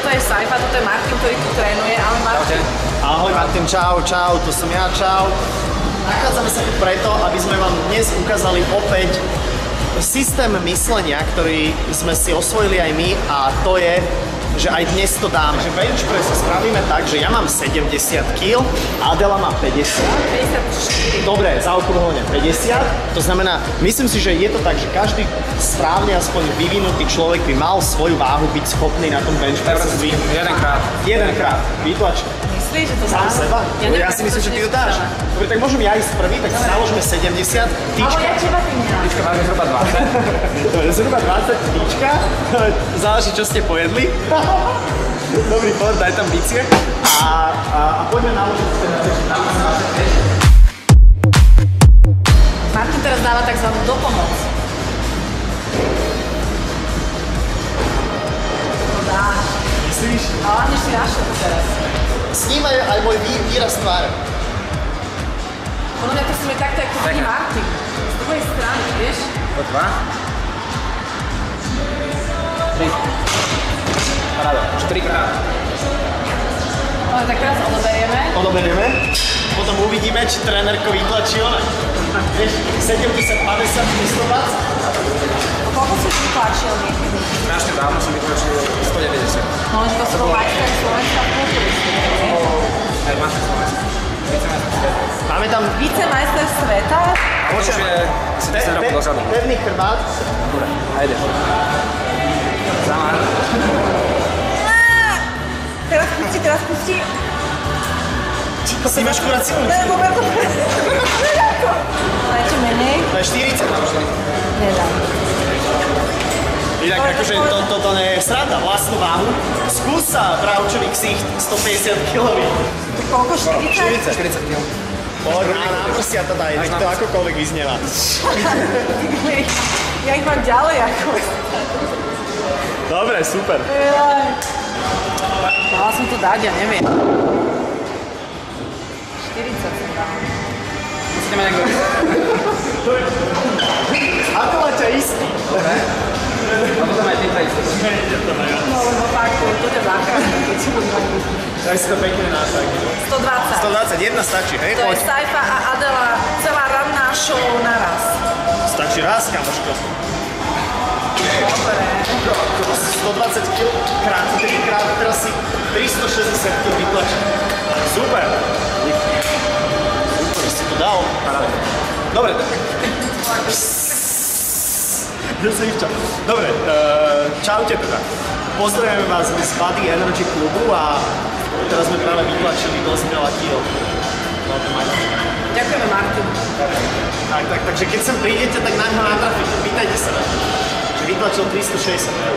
toto je Saifa, toto je Martin, ktorý tu trénuje, ale Martin. Ahoj Martin, čau, tu som ja, čau. Nachádzame sa tu preto, aby sme vám dnes ukázali opäť systém myslenia, ktorý sme si osvojili aj my, a to je, že aj dnes to dáme. Že bench press spravíme tak, že ja mám 70 kg, Adela má 50. 54. Dobre, zaokrúhlene 50. To znamená, myslím si, že je to tak, že každý správne aspoň vyvinutý človek by mal svoju váhu byť schopný na tom bench press zdvihnúť. Jedenkrát. Vytlač. Myslíš, že to sám dáme? seba? Ja si myslím, že ty to dáš. Dobre, tak môžem ja ísť prvý, tak si naložme 70. Alebo ja teba tým nemám. Tyčka máme zhruba 20. Dobre, zhruba 20 tyčka. Záleží, čo ste pojedli. Dobrý, poď, daj tam bicie. A poďme naložiť teda, že tam sa máte. Martin teraz dáva takzvanú dopomoc. To dáš. Myslíš? A hlavne si našiel to teraz. Snímaj aj môj výraz tváre. Podľa mňa to sme takto, ako chodí Martin. Z druhej strany, vieš? Po 2. 3. Paráda. 4 krát. Ale tak teraz odoberieme. Potom uvidíme, či trénerko vytlačí ona. Vieš, 70, 50, 120. Koľko si vytlačil niekedy? Strašne dávno som vytlačil 190. No len to sú majstra Slovenska v kulturistiky. Aj majster Slovenska. Vicemajster sveta. Máme tam Vicemajster sveta? A už je asi 10 rokov dozadu. pevný chrbát. Dobre, ajde. Zamár. Teraz pustí. Si máš kurací úč. Dajte menej. To je 40. Nedám. Inak akože toto nie je sranda, vlastnú váhu. Skús sa, bravčový ksicht, 150 kg. Koľko? 40? 40 kg. Poď, na prsia to daj, nech to akokoľvek vyznieva. Ja ich mám ďalej ako. Dobre, super. Mala som to dať, ja neviem. 40 som dala. Musíme niekto. Ako máte istý? Dobre. A potom aj týmto istý. No lebo fakt, to ťa záchráni, keď si to zvaní. Daj si to pekne nášak. 120. 121 stačí, hej? To je Saifa a Adela, celá ranná show naraz. Stačí raz, kamoško. Dobre. 120 kg krát 3 krát, teraz si 360 kg vytlačí. Super. Super, si to dal. Dobre, tak. Dobre, čaute teda. Pozdravujeme vás z Body Energy klubu a teraz sme práve vytlačili dosť veľa kýl. Ďakujeme, Martin. Takže keď sem prídete, tak na ňo natrafíte, pýtajte sa na to. Že vytlačil 360 eur.